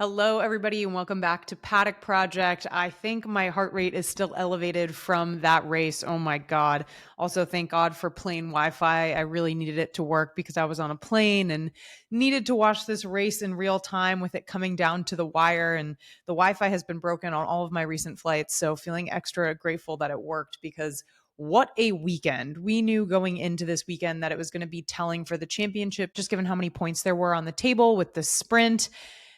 Hello, everybody, and welcome back to Paddock Project. I think my heart rate is still elevated from that race. Oh my God. Also, thank God for plane Wi Fi. I really needed it to work because I was on a plane and needed to watch this race in real time with it coming down to the wire. And the Wi Fi has been broken on all of my recent flights. So, feeling extra grateful that it worked because what a weekend. We knew going into this weekend that it was going to be telling for the championship, just given how many points there were on the table with the sprint.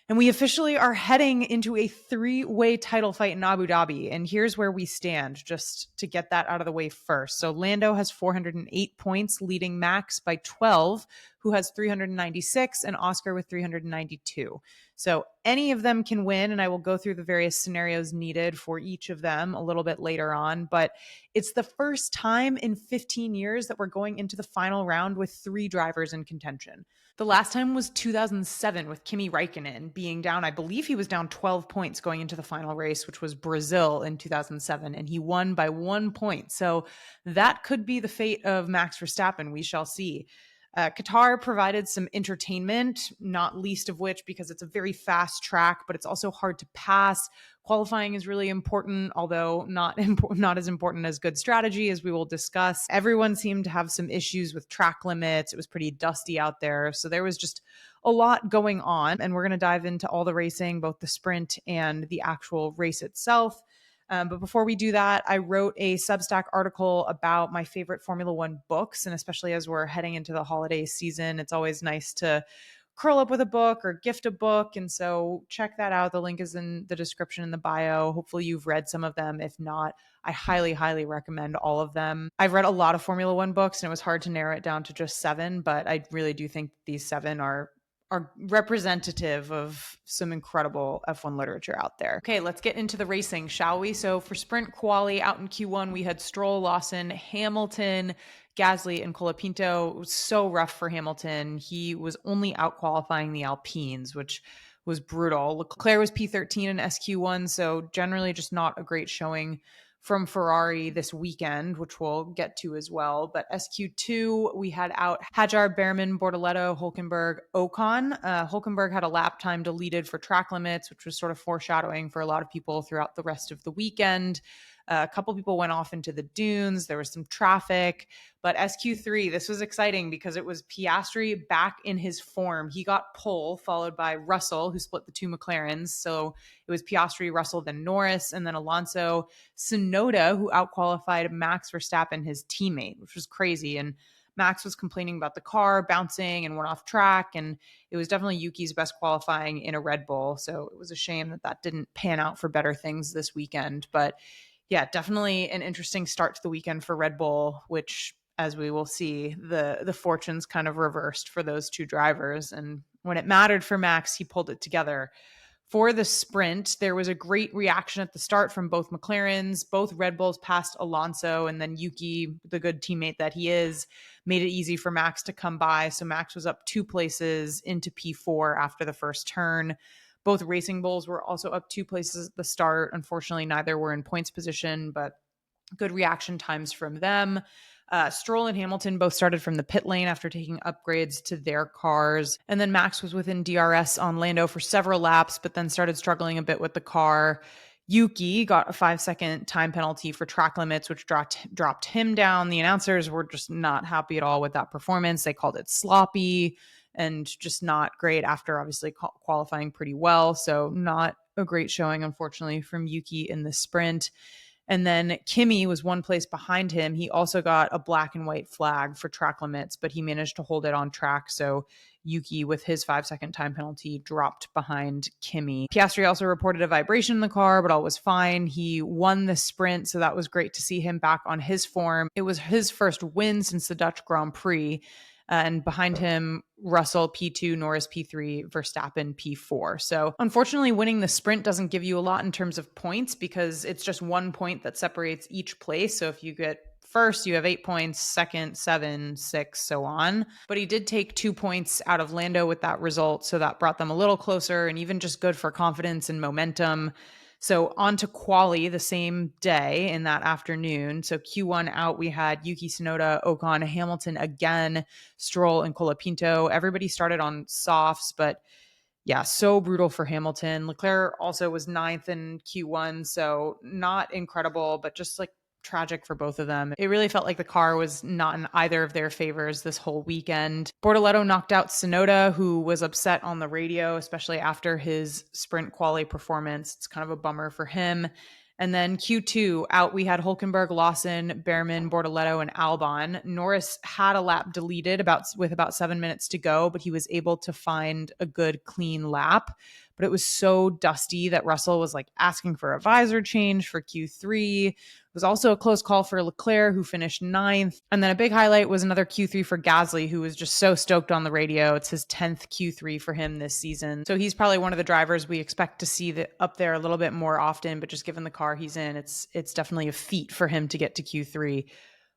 And we officially are heading into a three-way title fight in Abu Dhabi. And here's where we stand, just to get that out of the way first. So Lando has 408 points, leading Max by 12, who has 396, and Oscar with 392. So any of them can win, and I will go through the various scenarios needed for each of them a little bit later on. But it's the first time in 15 years that we're going into the final round with three drivers in contention. The last time was 2007 with Kimi Räikkönen being down. I believe he was down 12 points going into the final race, which was Brazil in 2007, and he won by 1 point. So that could be the fate of Max Verstappen. We shall see. Qatar provided some entertainment, not least of which because it's a very fast track, but it's also hard to pass. Qualifying is really important, although not as important as good strategy, as we will discuss. Everyone seemed to have some issues with track limits. It was pretty dusty out there. So there was just a lot going on. And we're going to dive into all the racing, both the sprint and the actual race itself. But before we do that, I wrote a Substack article about my favorite Formula One books. And especially as we're heading into the holiday season, it's always nice to curl up with a book or gift a book. And so check that out. The link is in the description in the bio. Hopefully you've read some of them. If not, I highly, highly recommend all of them. I've read a lot of Formula One books and it was hard to narrow it down to just seven, but I really do think these seven are representative of some incredible F1 literature out there. Okay, let's get into the racing, shall we? So for sprint quali out in Q1, we had Stroll, Lawson, Hamilton, Gasly, and Colapinto. It was so rough for Hamilton. He was only out qualifying the Alpines, which was brutal. Leclerc was P13 in SQ1, so generally just not a great showing from Ferrari this weekend, which we'll get to as well. But SQ2, we had out Hajar, Behrman, Bortoleto, Hulkenberg, Ocon. Hulkenberg had a lap time deleted for track limits, which was sort of foreshadowing for a lot of people throughout the rest of the weekend. A couple people went off into the dunes. There was some traffic. But SQ3, this was exciting because it was Piastri back in his form. He got pole, followed by Russell, who split the two McLarens. So it was Piastri, Russell, then Norris, and then Alonso, Tsunoda, who outqualified Max Verstappen, his teammate, which was crazy. And Max was complaining about the car bouncing and went off track. And it was definitely Yuki's best qualifying in a Red Bull. So it was a shame that that didn't pan out for better things this weekend. But yeah, definitely an interesting start to the weekend for Red Bull, which, as we will see, the fortunes kind of reversed for those two drivers. And when it mattered for Max, he pulled it together. For the sprint, there was a great reaction at the start from both McLarens. Both Red Bulls passed Alonso, and then Yuki, the good teammate that he is, made it easy for Max to come by. So Max was up 2 places into P4 after the first turn. Both Racing Bulls were also up 2 places at the start. Unfortunately, neither were in points position, but good reaction times from them. Stroll and Hamilton both started from the pit lane after taking upgrades to their cars. And then Max was within DRS on Lando for several laps, but then started struggling a bit with the car. Yuki got a 5-second time penalty for track limits, which dropped him down. The announcers were just not happy at all with that performance. They called it sloppy and just not great after obviously qualifying pretty well. So not a great showing, unfortunately, from Yuki in the sprint. And then Kimi was 1 place behind him. He also got a black and white flag for track limits, but he managed to hold it on track. So Yuki, with his 5-second time penalty, dropped behind Kimi. Piastri also reported a vibration in the car, but all was fine. He won the sprint, so that was great to see him back on his form. It was his first win since the Dutch Grand Prix. And behind him, Russell P2, Norris P3, Verstappen P4. So unfortunately, winning the sprint doesn't give you a lot in terms of points because it's just 1 point that separates each place. So if you get first, you have 8 points, second, 7, 6, so on. But he did take 2 points out of Lando with that result. So that brought them a little closer and even just good for confidence and momentum. So on to quali the same day in that afternoon. So Q1 out, we had Yuki Tsunoda, Ocon, Hamilton again, Stroll, and Colapinto. Everybody started on softs, but Yeah, so brutal for Hamilton. Leclerc also was ninth in Q1, so not incredible, but just like tragic for both of them. It really felt like the car was not in either of their favors this whole weekend. Bortoleto knocked out Sonoda, who was upset on the radio, especially after his sprint quali performance. It's kind of a bummer for him. And then Q2 out, we had Hulkenberg, Lawson, Behrman, Bortoleto, and Albon. Norris had a lap deleted with about 7 minutes to go, but he was able to find a good clean lap. But it was so dusty that Russell was like asking for a visor change for Q3. It was also a close call for Leclerc, who finished ninth. And then a big highlight was another Q3 for Gasly, who was just so stoked on the radio. It's his 10th Q3 for him this season. So he's probably one of the drivers we expect to see up there a little bit more often, but just given the car he's in, it's definitely a feat for him to get to Q3.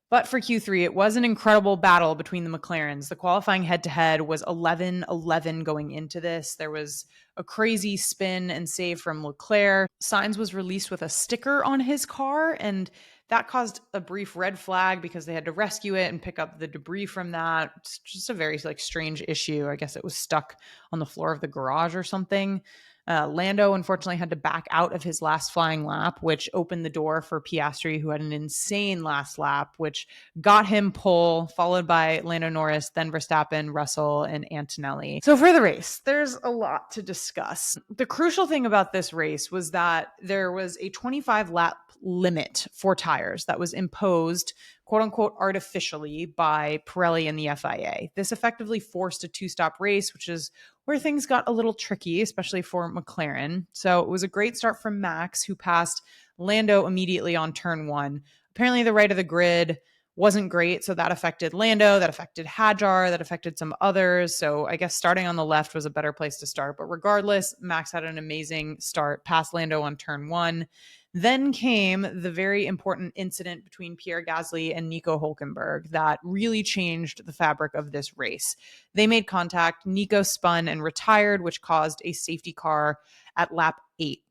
But for Q3, it was an incredible battle between the McLarens. The qualifying head-to-head was 11-11 going into this. There was a crazy spin and save from Leclerc. Sainz was released with a sticker on his car, and that caused a brief red flag because they had to rescue it and pick up the debris from that. It's just a very strange issue. I guess it was stuck on the floor of the garage or something. Lando unfortunately had to back out of his last flying lap, which opened the door for Piastri, who had an insane last lap, which got him pole, followed by Lando Norris, then Verstappen, Russell, and Antonelli. So for the race, there's a lot to discuss. The crucial thing about this race was that there was a 25 lap limit for tires that was imposed, quote unquote, artificially by Pirelli and the FIA. This effectively forced a two-stop race, which is where things got a little tricky, especially for McLaren. So it was a great start from Max, who passed Lando immediately on turn one. Apparently the right of the grid wasn't great, so that affected Lando, that affected Hadjar, that affected some others. So I guess starting on the left was a better place to start. But regardless, Max had an amazing start, passed Lando on turn one. Then came the very important incident between Pierre Gasly and Nico Hulkenberg that really changed the fabric of this race. They made contact, Nico spun and retired, which caused a safety car at lap 8.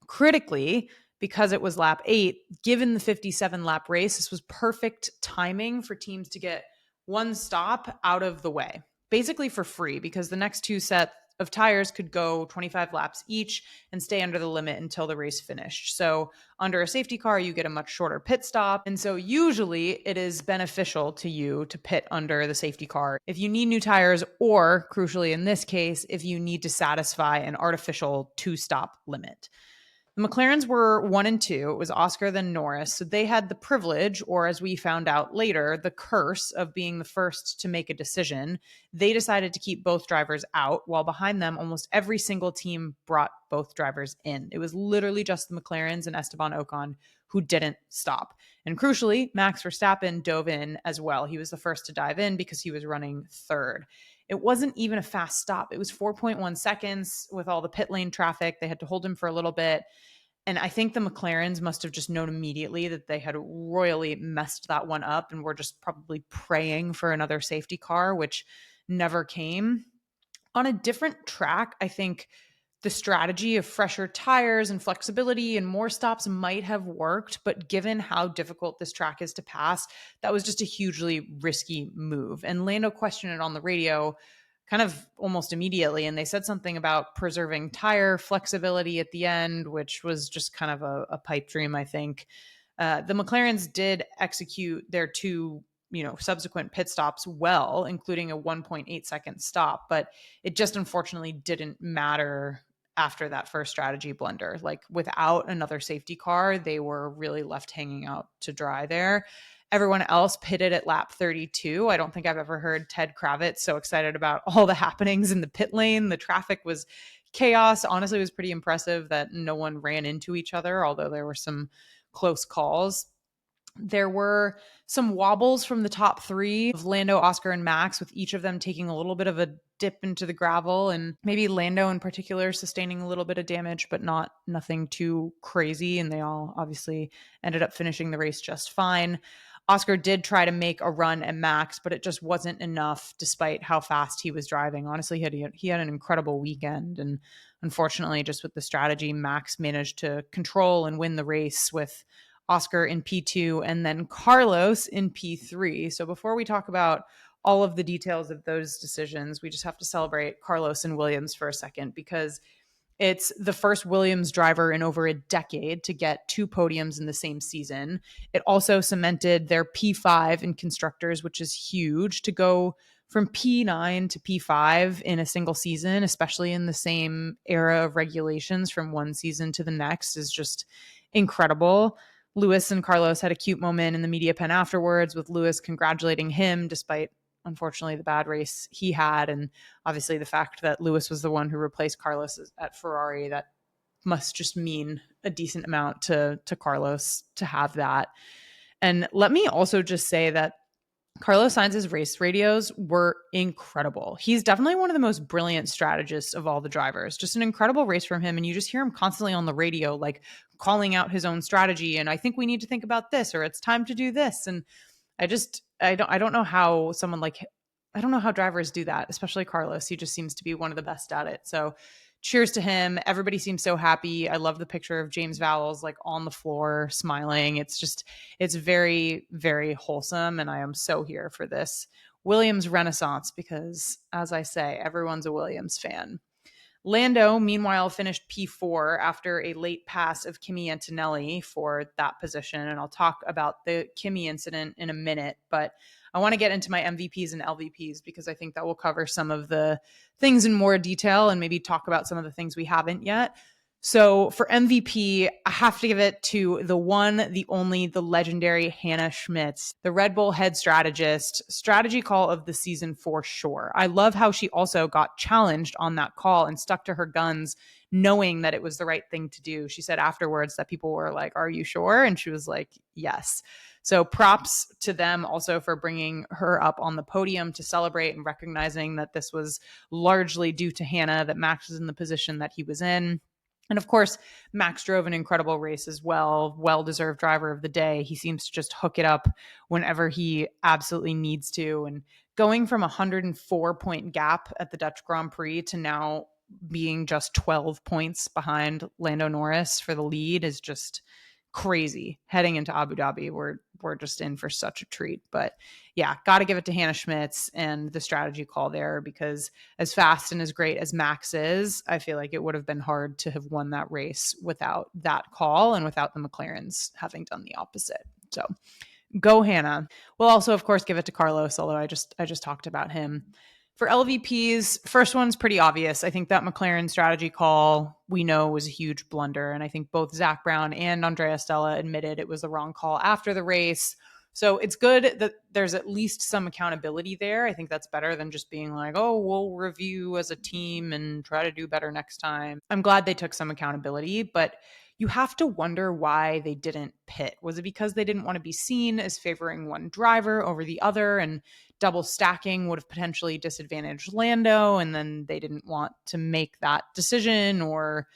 Critically, because it was lap 8, given the 57 lap race, this was perfect timing for teams to get one stop out of the way, basically for free, because the next two sets of tires could go 25 laps each and stay under the limit until the race finished. So under a safety car, you get a much shorter pit stop. And so usually it is beneficial to you to pit under the safety car if you need new tires, or crucially in this case, if you need to satisfy an artificial two-stop limit. The McLarens were 1 and 2. It was Oscar, then Norris. So they had the privilege, or as we found out later, the curse of being the first to make a decision. They decided to keep both drivers out, while behind them, almost every single team brought both drivers in. It was literally just the McLarens and Esteban Ocon who didn't stop. And crucially, Max Verstappen dove in as well. He was the first to dive in because he was running third. It wasn't even a fast stop. It was 4.1 seconds with all the pit lane traffic. They had to hold him for a little bit. And I think the McLarens must have just known immediately that they had royally messed that one up and were just probably praying for another safety car, which never came. On a different track, I think the strategy of fresher tires and flexibility and more stops might have worked, but given how difficult this track is to pass, that was just a hugely risky move. And Lando questioned it on the radio kind of almost immediately, and they said something about preserving tire flexibility at the end, which was just kind of a pipe dream, I think. The McLarens did execute their two subsequent pit stops well, including a 1.8 second stop, but it just unfortunately didn't matter after that first strategy blunder. Like, without another safety car, they were really left hanging out to dry there. Everyone else pitted at lap 32. I don't think I've ever heard Ted Kravitz so excited about all the happenings in the pit lane. The traffic was chaos. Honestly, it was pretty impressive that no one ran into each other, although there were some close calls. There were some wobbles from the top three of Lando, Oscar, and Max, with each of them taking a little bit of a dip into the gravel, and maybe Lando in particular sustaining a little bit of damage, but nothing too crazy. And they all obviously ended up finishing the race just fine. Oscar did try to make a run at Max, but it just wasn't enough despite how fast he was driving. Honestly, he had an incredible weekend. And unfortunately, just with the strategy, Max managed to control and win the race with Oscar in P2 and then Carlos in P3. So before we talk about all of the details of those decisions, we just have to celebrate Carlos and Williams for a second, because it's the first Williams driver in over a decade to get two podiums in the same season. It also cemented their P5 in constructors, which is huge, to go from P9 to P5 in a single season, especially in the same era of regulations from one season to the next, is just incredible. Lewis and Carlos had a cute moment in the media pen afterwards, with Lewis congratulating him despite, unfortunately, the bad race he had. And obviously the fact that Lewis was the one who replaced Carlos at Ferrari, that must just mean a decent amount to Carlos to have that. And let me also just say that Carlos Sainz's race radios were incredible. He's definitely one of the most brilliant strategists of all the drivers. Just an incredible race from him. And you just hear him constantly on the radio, like calling out his own strategy. And I think we need to think about this, or it's time to do this. And I don't know how someone like, I don't know how drivers do that, especially Carlos. He just seems to be one of the best at it. So cheers to him. Everybody seems so happy. I love the picture of James Vowles like on the floor smiling. It's very, very wholesome. And I am so here for this Williams renaissance, because, as I say, everyone's a Williams fan. Lando, meanwhile, finished P4 after a late pass of Kimi Antonelli for that position. And I'll talk about the Kimi incident in a minute, but I want to get into my MVPs and LVPs, because I think that will cover some of the things in more detail and maybe talk about some of the things we haven't yet. So for MVP, I have to give it to the one, the only, the legendary Hannah Schmitz, the Red Bull head strategist, strategy call of the season for sure. I love how she also got challenged on that call and stuck to her guns, knowing that it was the right thing to do. She said afterwards that people were like, "Are you sure?" And she was like, "Yes." So props to them also for bringing her up on the podium to celebrate and recognizing that this was largely due to Hannah, that Max was in the position that he was in. And of course, Max drove an incredible race as well. Well-deserved driver of the day. He seems to just hook it up whenever he absolutely needs to. And going from a 104-point gap at the Dutch Grand Prix to now being just 12 points behind Lando Norris for the lead is just crazy. Heading into Abu Dhabi, we're just in for such a treat. But yeah, got to give it to Hannah Schmitz and the strategy call there, because as fast and as great as Max is, I feel like it would have been hard to have won that race without that call and without the McLarens having done the opposite. So go Hannah. We'll also, of course, give it to Carlos, although I just talked about him. For LVPs, first one's pretty obvious. I think that McLaren strategy call, we know, was a huge blunder. And I think both Zach Brown and Andrea Stella admitted it was the wrong call after the race. So it's good that there's at least some accountability there. I think that's better than just being like, oh, we'll review as a team and try to do better next time. I'm glad they took some accountability, but you have to wonder why they didn't pit. Was it because they didn't want to be seen as favoring one driver over the other, and double stacking would have potentially disadvantaged Lando, and then they didn't want to make that decision or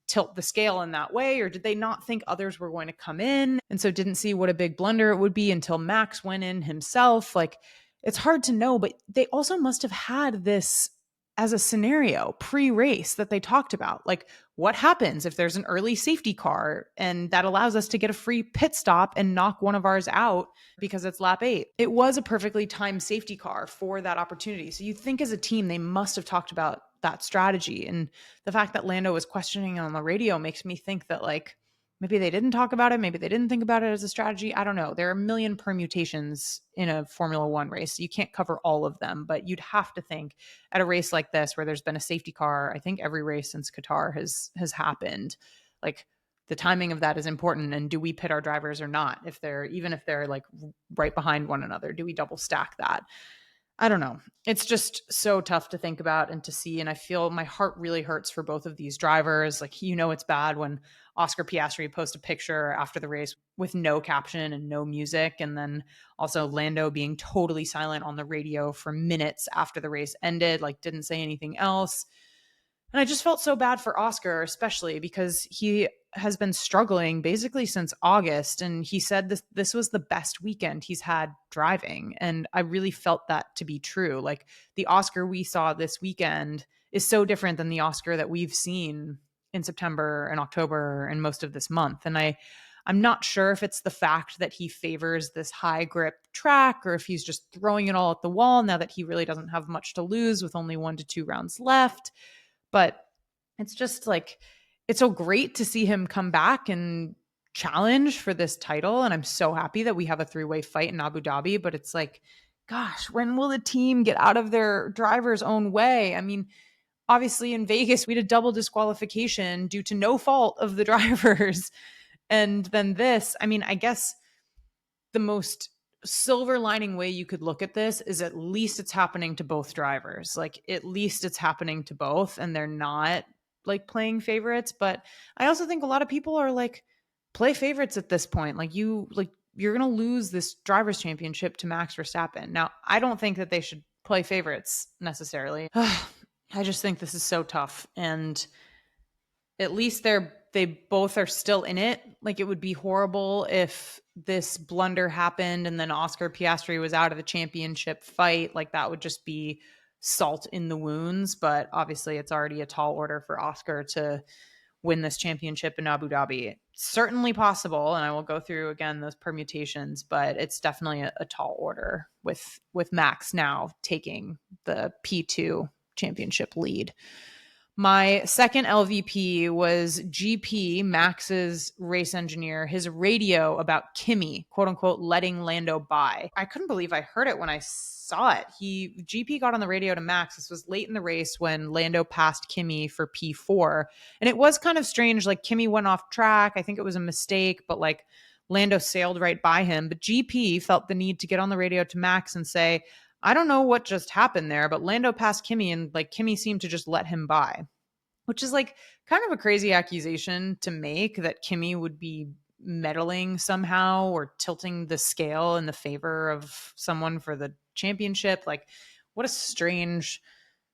tilt the scale in that way? Or did they not think others were going to come in and so didn't see what a big blunder it would be until Max went in himself? Like, it's hard to know, but they also must have had this as a scenario pre-race that they talked about. Like, what happens if there's an early safety car and that allows us to get a free pit stop and knock one of ours out because it's lap 8? It was a perfectly timed safety car for that opportunity. So you think as a team, they must have talked about that strategy. And the fact that Lando was questioning on the radio makes me think that, like, maybe they didn't talk about it. Maybe they didn't think about it as a strategy. I don't know. There are a million permutations in a Formula One race. You can't cover all of them, but you'd have to think at a race like this where there's been a safety car. I think every race since Qatar has happened. Like, the timing of that is important. And do we pit our drivers or not? Even if they're like right behind one another, do we double stack that? I don't know. It's just so tough to think about and to see. And I feel my heart really hurts for both of these drivers. Like, it's bad when Oscar Piastri posts a picture after the race with no caption and no music. And then also Lando being totally silent on the radio for minutes after the race ended, like didn't say anything else. And I just felt so bad for Oscar, especially because he has been struggling basically since August. And he said this was the best weekend he's had driving. And I really felt that to be true. Like, the Oscar we saw this weekend is so different than the Oscar that we've seen in September and October and most of this month. And I I'm not sure if it's the fact that he favors this high grip track or if he's just throwing it all at the wall now that he really doesn't have much to lose with only 1 to 2 rounds left. But it's just like, it's so great to see him come back and challenge for this title. And I'm so happy that we have a 3-way fight in Abu Dhabi. But it's like, gosh, when will the team get out of their driver's own way? I mean, obviously in Vegas, we had a double disqualification due to no fault of the drivers. And then this, I mean, I guess the most silver lining way you could look at this is at least it's happening to both drivers. Like, at least it's happening to both and they're not like playing favorites. But I also think a lot of people are like, play favorites at this point. You're going to lose this drivers championship to Max Verstappen. Now, I don't think that they should play favorites necessarily. I just think this is so tough. And at least they both are still in it. Like, it would be horrible if this blunder happened and then Oscar Piastri was out of the championship fight. Like, that would just be salt in the wounds. But obviously it's already a tall order for Oscar to win this championship in Abu Dhabi. It's certainly possible, and I will go through again those permutations, but it's definitely a tall order with Max now taking the P2 championship lead. My second LVP was GP, Max's race engineer, his radio about Kimi, quote unquote, letting Lando by. I couldn't believe I heard it when I saw it. GP got on the radio to Max. This was late in the race when Lando passed Kimi for P4. And it was kind of strange. Like, Kimi went off track. I think it was a mistake, but like Lando sailed right by him. But GP felt the need to get on the radio to Max and say, I don't know what just happened there, but Lando passed Kimi and like Kimi seemed to just let him by, which is like kind of a crazy accusation to make, that Kimi would be meddling somehow or tilting the scale in the favor of someone for the championship. Like, what a strange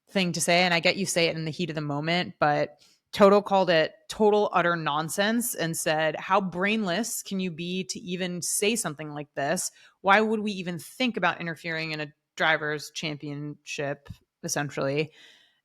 thing to say. And I get you say it in the heat of the moment, but Toto called it total utter nonsense and said, how brainless can you be to even say something like this? Why would we even think about interfering in a driver's championship, essentially?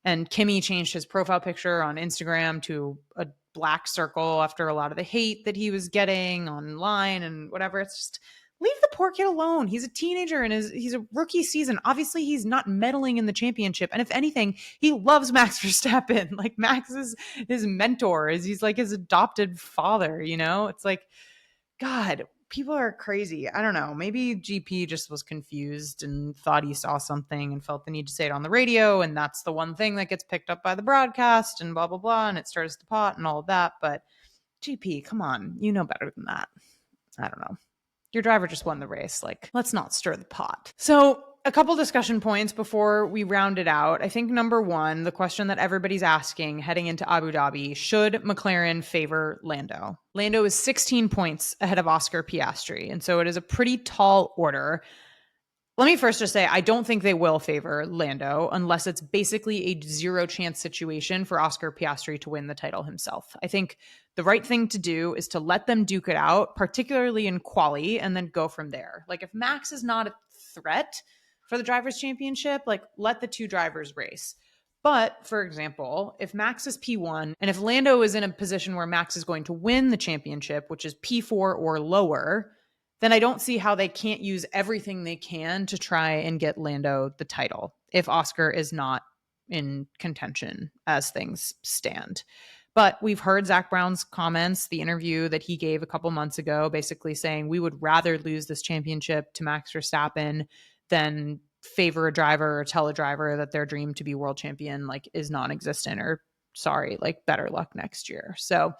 And Kimi changed his profile picture on Instagram to a black circle after a lot of the hate that he was getting online and whatever. It's just, leave the poor kid alone. He's a teenager and he's a rookie season. Obviously, he's not meddling in the championship. And if anything, he loves Max Verstappen. Like, Max is his mentor. He's like his adopted father, you know? It's like, God, people are crazy. I don't know. Maybe GP just was confused and thought he saw something and felt the need to say it on the radio. And that's the one thing that gets picked up by the broadcast and blah, blah, blah. And it stirs the pot and all of that. But GP, come on. You know better than that. I don't know. Your driver just won the race. Like, let's not stir the pot. So a couple discussion points before we round it out. I think number one, the question that everybody's asking heading into Abu Dhabi, should McLaren favor Lando? Lando is 16 points ahead of Oscar Piastri. And so it is a pretty tall order. Let me first just say, I don't think they will favor Lando unless it's basically a zero chance situation for Oscar Piastri to win the title himself. I think the right thing to do is to let them duke it out, particularly in quali, and then go from there. Like, if Max is not a threat for the drivers' championship, like, let the two drivers race. But for example, if Max is P1 and if Lando is in a position where Max is going to win the championship, which is P4 or lower, then I don't see how they can't use everything they can to try and get Lando the title if Oscar is not in contention as things stand. But we've heard Zach Brown's comments, the interview that he gave a couple months ago, basically saying we would rather lose this championship to Max Verstappen than favor a driver or tell a driver that their dream to be world champion like is non-existent, or sorry, like better luck next year. So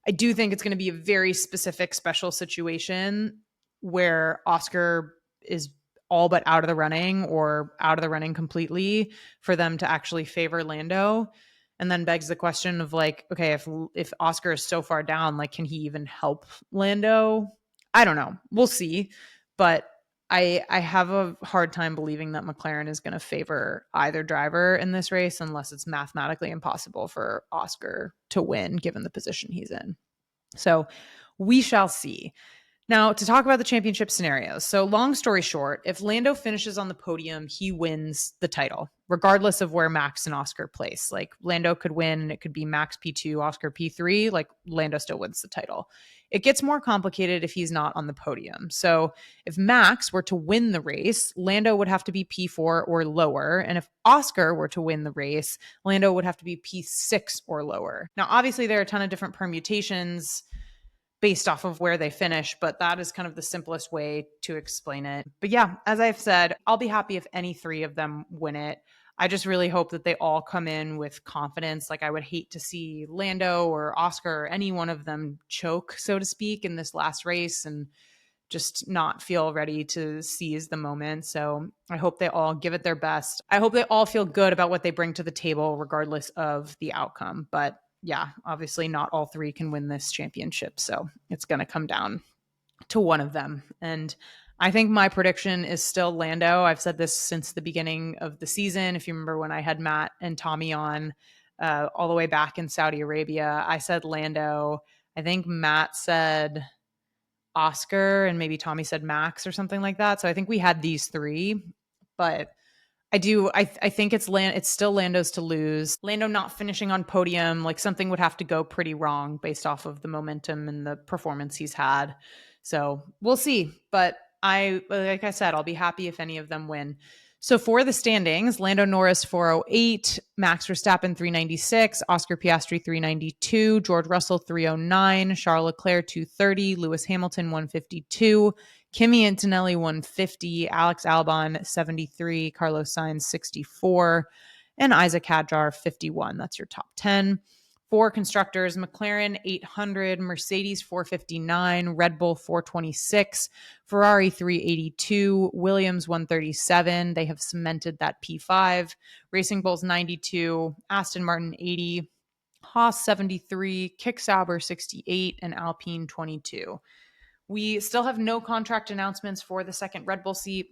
I do think it's going to be a very specific special situation where Oscar is all but out of the running or out of the running completely for them to actually favor Lando. And then begs the question of like, okay, if Oscar is so far down, like, can he even help Lando? I don't know. We'll see. But I have a hard time believing that McLaren is going to favor either driver in this race unless it's mathematically impossible for Oscar to win given the position he's in. So we shall see. Now, to talk about the championship scenarios. So, long story short, if Lando finishes on the podium, he wins the title, regardless of where Max and Oscar place. Like, Lando could win, and it could be Max P2, Oscar P3. Like, Lando still wins the title. It gets more complicated if he's not on the podium. So, if Max were to win the race, Lando would have to be P4 or lower. And if Oscar were to win the race, Lando would have to be P6 or lower. Now, obviously, there are a ton of different permutations based off of where they finish, but that is kind of the simplest way to explain it. But yeah, as I've said, I'll be happy if any three of them win it. I just really hope that they all come in with confidence. Like, I would hate to see Lando or Oscar or any one of them choke, so to speak, in this last race and just not feel ready to seize the moment. So I hope they all give it their best. I hope they all feel good about what they bring to the table, regardless of the outcome. But yeah, obviously not all three can win this championship. So it's going to come down to one of them. And I think my prediction is still Lando. I've said this since the beginning of the season. If you remember when I had Matt and Tommy on all the way back in Saudi Arabia, I said Lando. I think Matt said Oscar and maybe Tommy said Max or something like that. So I think we had these three, but I think it's still Lando's to lose. Lando not finishing on podium, like something would have to go pretty wrong based off of the momentum and the performance he's had. So we'll see. But like I said, I'll be happy if any of them win. So for the standings, Lando Norris 408, Max Verstappen 396, Oscar Piastri 392, George Russell 309, Charles Leclerc 230, Lewis Hamilton 152, Kimi Antonelli 150, Alex Albon 73, Carlos Sainz 64, and Isaac Hadjar 51. That's your top 10. For constructors, McLaren 800, Mercedes 459, Red Bull 426, Ferrari 382, Williams 137. They have cemented that P5. Racing Bulls 92, Aston Martin 80, Haas 73, Kick Sauber 68, and Alpine 22. We still have no contract announcements for the second Red Bull seat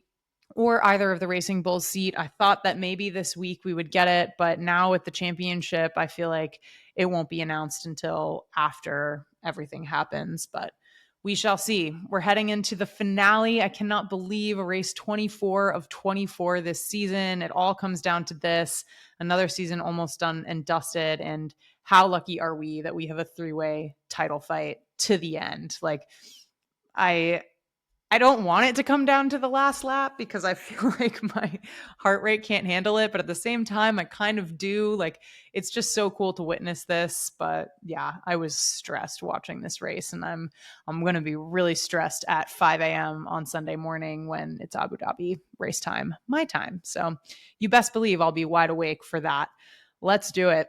or either of the Racing Bulls seat. I thought that maybe this week we would get it, but now with the championship, I feel like it won't be announced until after everything happens, but we shall see. We're heading into the finale. I cannot believe a race 24 of 24 this season. It all comes down to this. Another season almost done and dusted. And how lucky are we that we have a three-way title fight to the end? Like, I don't want it to come down to the last lap because I feel like my heart rate can't handle it. But at the same time, I kind of do. Like, it's just so cool to witness this. But yeah, I was stressed watching this race, and I'm going to be really stressed at 5 a.m. on Sunday morning when it's Abu Dhabi race time, my time. So you best believe I'll be wide awake for that. Let's do it.